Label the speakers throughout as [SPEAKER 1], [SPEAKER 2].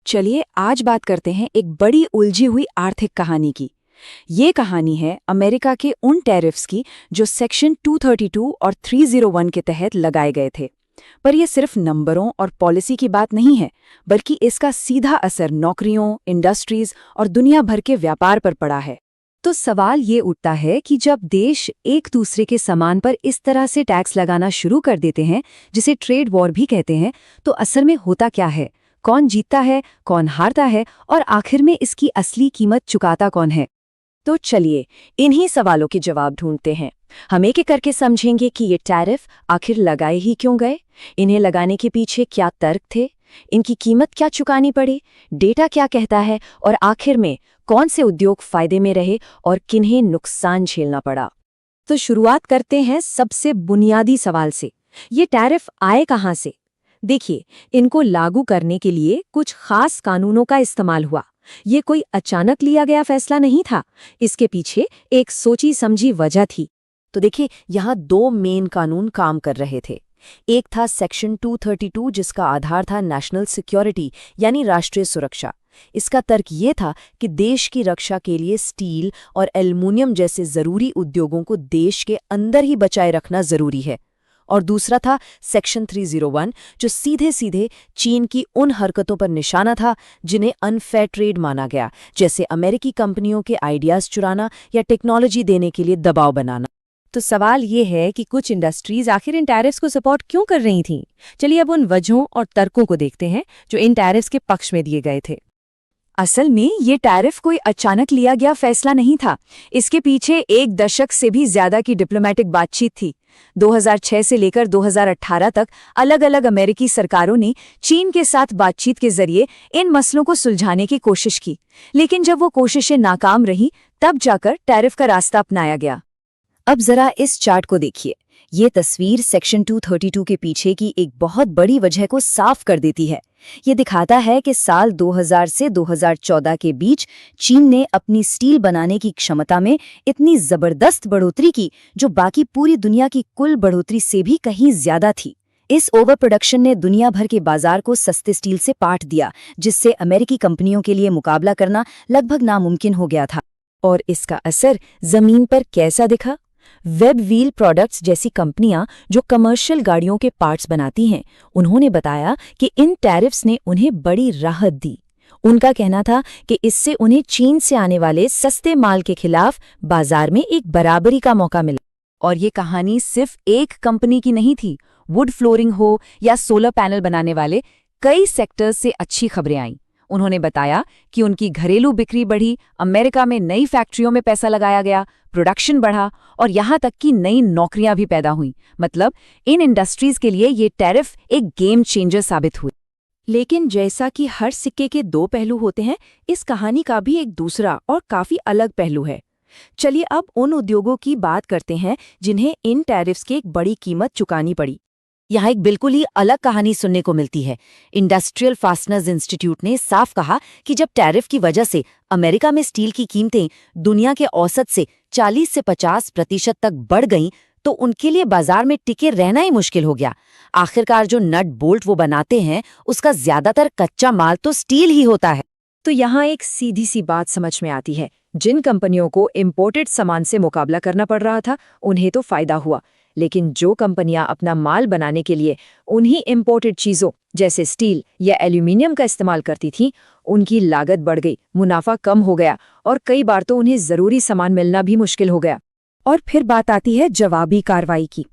[SPEAKER 1] चलिए आज बात करते हैं एक बड़ी उलझी हुई आर्थिक कहानी की। ये कहानी है अमेरिका के उन टैरिफ्स की जो सेक्शन 232 और 301 के तहत लगाए गए थे। पर यह सिर्फ नंबरों और पॉलिसी की बात नहीं है, बल्कि इसका सीधा असर नौकरियों, इंडस्ट्रीज और दुनिया भर के व्यापार पर पड़ा है।
[SPEAKER 2] तो सवाल ये उठता है कि जब देश एक दूसरे के सामान पर इस तरह से टैक्स लगाना शुरू कर देते हैं, जिसे ट्रेड वॉर भी कहते हैं, तो असल में होता क्या है? कौन जीतता है, कौन हारता है और आखिर में इसकी असली कीमत चुकाता कौन है?
[SPEAKER 1] तो चलिए इन्हीं सवालों के जवाब ढूंढते हैं। हम एक एक करके समझेंगे कि ये टैरिफ आखिर लगाए ही क्यों गए, इन्हें लगाने के पीछे क्या तर्क थे, इनकी कीमत क्या चुकानी पड़ी, डेटा क्या कहता है और आखिर में कौन से उद्योग फायदे में रहे और किन्हें नुकसान झेलना पड़ा।
[SPEAKER 2] तो शुरुआत करते हैं सबसे बुनियादी सवाल से। ये टैरिफ आए कहाँ से? देखिए, इनको लागू करने के लिए कुछ खास कानूनों का इस्तेमाल हुआ। ये कोई अचानक लिया गया फैसला नहीं था। इसके पीछे एक सोची समझी वजह थी।
[SPEAKER 1] तो देखिए, यहाँ दो मेन कानून काम कर रहे थे। एक था सेक्शन 232, जिसका आधार था नेशनल सिक्योरिटी यानी राष्ट्रीय सुरक्षा। इसका तर्क ये था कि देश की रक्षा के लिए स्टील और एल्युमिनियम जैसे जरूरी उद्योगों को देश के अंदर ही बचाए रखना जरूरी है। और दूसरा था सेक्शन 301, जो सीधे सीधे चीन की उन हरकतों पर निशाना था जिन्हें अनफेयर ट्रेड माना गया, जैसे अमेरिकी कंपनियों के आइडियाज चुराना या टेक्नोलॉजी देने के लिए दबाव बनाना।
[SPEAKER 2] तो सवाल ये है कि कुछ इंडस्ट्रीज आखिर इन टैरिफ्स को सपोर्ट क्यों कर रही थीं? चलिए अब उन वजहों और तर्कों को देखते हैं जो इन टैरिफ्स के पक्ष में दिए गए थे।
[SPEAKER 1] असल में ये टैरिफ कोई अचानक लिया गया फैसला नहीं था। इसके पीछे एक दशक से भी ज्यादा की डिप्लोमेटिक बातचीत थी। 2006 से लेकर 2018 तक अलग अलग अमेरिकी सरकारों ने चीन के साथ बातचीत के जरिए इन मसलों को सुलझाने की कोशिश की, लेकिन जब वो कोशिशें नाकाम रहीं, तब जाकर टैरिफ का रास्ता अपनाया गया।
[SPEAKER 2] अब जरा इस चार्ट को देखिए। ये तस्वीर सेक्शन 232 के पीछे की एक बहुत बड़ी वजह को साफ कर देती है। ये दिखाता है कि साल 2000 से 2014 के बीच चीन ने अपनी स्टील बनाने की क्षमता में इतनी जबरदस्त बढ़ोतरी की, जो बाकी पूरी दुनिया की कुल बढ़ोतरी से भी कहीं ज्यादा थी। इस ओवर प्रोडक्शन ने दुनिया भर के बाजार को सस्ते स्टील से पाट दिया, जिससे अमेरिकी कंपनियों के लिए मुकाबला करना लगभग नामुमकिन हो गया था।
[SPEAKER 1] और इसका असर जमीन पर कैसा दिखा? वेब व्हील प्रोडक्ट्स जैसी कंपनियां जो कमर्शियल गाड़ियों के पार्ट्स बनाती हैं, उन्होंने बताया कि इन टैरिफ्स ने उन्हें बड़ी राहत दी। उनका कहना था कि इससे उन्हें चीन से आने वाले सस्ते माल के खिलाफ बाजार में एक बराबरी का मौका मिला। और ये कहानी सिर्फ एक कंपनी की नहीं थी। वुड फ्लोरिंग हो या सोलर पैनल बनाने वाले कई सेक्टर्स से अच्छी खबरें आईं। उन्होंने बताया कि उनकी घरेलू बिक्री बढ़ी, अमेरिका में नई फैक्ट्रियों में पैसा लगाया गया, प्रोडक्शन बढ़ा और यहाँ तक कि नई नौकरियां भी पैदा हुईं। मतलब इन इंडस्ट्रीज के लिए ये टैरिफ एक गेम चेंजर साबित हुई। लेकिन जैसा कि हर सिक्के के दो पहलू होते हैं, इस कहानी का भी एक दूसरा और काफी अलग पहलू है। चलिए अब उन उद्योगों की बात करते हैं जिन्हें इन टैरिफ्स की एक बड़ी कीमत चुकानी पड़ी। यहाँ एक बिल्कुल ही अलग कहानी सुनने को मिलती है। इंडस्ट्रियल फास्टनर्स इंस्टीट्यूट ने साफ कहा कि जब टैरिफ की वजह से अमेरिका में स्टील की कीमतें दुनिया के औसत से 40 से 50% तक बढ़ गईं, तो उनके लिए बाजार में टिके रहना ही मुश्किल हो गया। आखिरकार जो नट बोल्ट वो बनाते हैं, उसका ज्यादातर कच्चा माल तो स्टील ही होता है।
[SPEAKER 2] तो यहाँ एक सीधी सी बात समझ में आती है। जिन कंपनियों को इम्पोर्टेड सामान से मुकाबला करना पड़ रहा था, उन्हें तो फायदा हुआ, लेकिन जो कंपनियां अपना माल बनाने के लिए उन्हीं इम्पोर्टेड चीज़ों जैसे स्टील या एल्यूमिनियम का इस्तेमाल करती थीं, उनकी लागत बढ़ गई, मुनाफा कम हो गया और कई बार तो उन्हें ज़रूरी सामान मिलना भी मुश्किल हो गया।
[SPEAKER 1] और फिर बात आती है जवाबी कार्रवाई की।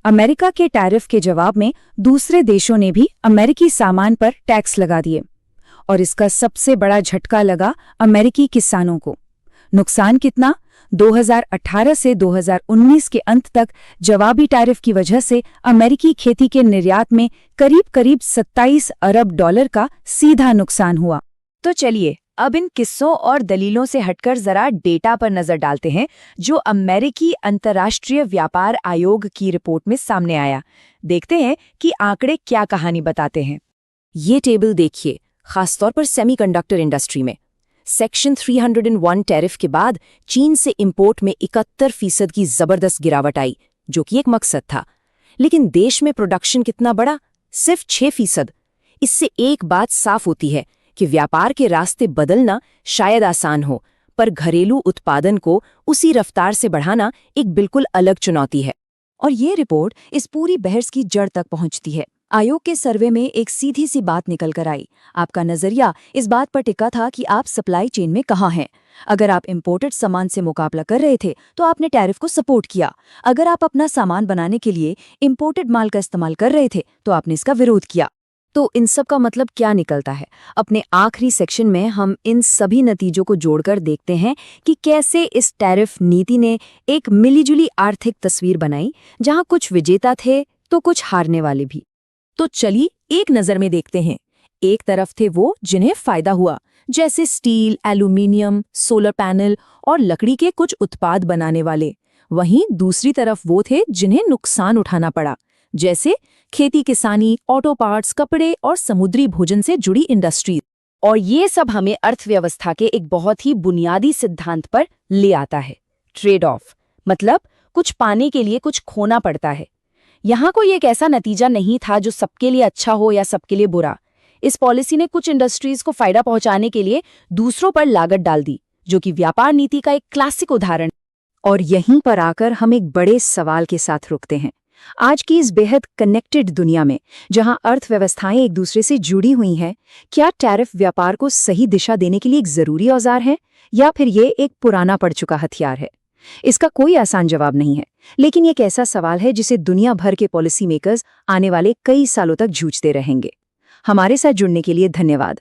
[SPEAKER 1] अमेरिका के टैरिफ के जवाब में दूसरे देशों ने भी अमेरिकी सामान पर टैक्स लगा दिए, और इसका सबसे बड़ा झटका लगा अमेरिकी किसानों को। नुकसान कितना? 2018 से 2019 के अंत तक जवाबी टैरिफ की वजह से अमेरिकी खेती के निर्यात में करीब 27 अरब डॉलर का सीधा नुकसान हुआ। तो चलिए अब इन किस्सों और दलीलों से हटकर जरा डेटा पर नजर डालते हैं, जो अमेरिकी अंतर्राष्ट्रीय व्यापार आयोग की रिपोर्ट में सामने आया। देखते हैं कि आंकड़े क्या कहानी बताते हैं। ये टेबल देखिए, खासतौर पर सेमीकंडक्टर इंडस्ट्री में सेक्शन 301 टैरिफ के बाद चीन से इंपोर्ट में 71% की जबरदस्त गिरावट आई, जो कि एक मकसद था। लेकिन देश में प्रोडक्शन कितना बढ़ा? सिर्फ 6%। इससे एक बात साफ होती है
[SPEAKER 2] कि व्यापार के रास्ते बदलना शायद आसान हो, पर घरेलू उत्पादन को उसी रफ्तार से बढ़ाना एक बिल्कुल अलग चुनौती है। और ये रिपोर्ट इस पूरी बहस की जड़ तक पहुंचती है। आयोग के सर्वे में एक सीधी सी बात निकल कर आई। आपका नजरिया इस बात पर टिका था कि आप सप्लाई चेन में कहाँ हैं। अगर आप इंपोर्टेड सामान से मुकाबला कर रहे थे तो आपने टैरिफ को सपोर्ट किया। अगर आप अपना सामान बनाने के लिए इंपोर्टेड माल का इस्तेमाल कर रहे थे तो आपने इसका विरोध किया। तो इन सब का मतलब क्या निकलता है? अपने आखिरी सेक्शन में हम इन सभी नतीजों को जोड़कर देखते हैं कि कैसे इस टैरिफ नीति ने एक मिलीजुली आर्थिक तस्वीर बनाई, जहां कुछ विजेता थे तो कुछ हारने वाले भी। तो चलिए एक नजर में देखते हैं। एक तरफ थे वो जिन्हें फायदा हुआ, जैसे स्टील, एल्यूमिनियम, सोलर पैनल और लकड़ी के कुछ उत्पाद बनाने वाले। वहीं दूसरी तरफ वो थे जिन्हें नुकसान उठाना पड़ा, जैसे खेती किसानी, ऑटो पार्ट्स, कपड़े और समुद्री भोजन से जुड़ी इंडस्ट्री। और ये सब हमें अर्थव्यवस्था के एक बहुत ही बुनियादी सिद्धांत पर ले आता है, ट्रेड ऑफ। मतलब कुछ पाने के लिए कुछ खोना पड़ता है। यहाँ कोई एक ऐसा नतीजा नहीं था जो सबके लिए अच्छा हो या सबके लिए बुरा। इस पॉलिसी ने कुछ इंडस्ट्रीज को फायदा पहुंचाने के लिए दूसरों पर लागत डाल दी, जो कि व्यापार नीति का एक क्लासिक उदाहरण। और यहीं पर आकर हम एक बड़े सवाल के साथ रुकते हैं। आज की इस बेहद कनेक्टेड दुनिया में, जहां अर्थव्यवस्थाएं एक दूसरे से जुड़ी हुई हैं, क्या टैरिफ व्यापार को सही दिशा देने के लिए एक जरूरी औजार है, या फिर ये एक पुराना पड़ चुका हथियार है? इसका कोई आसान जवाब नहीं है, लेकिन ये एक ऐसा सवाल है जिसे दुनिया भर के पॉलिसी मेकर्स आने वाले कई सालों तक जूझते रहेंगे। हमारे साथ जुड़ने के लिए धन्यवाद।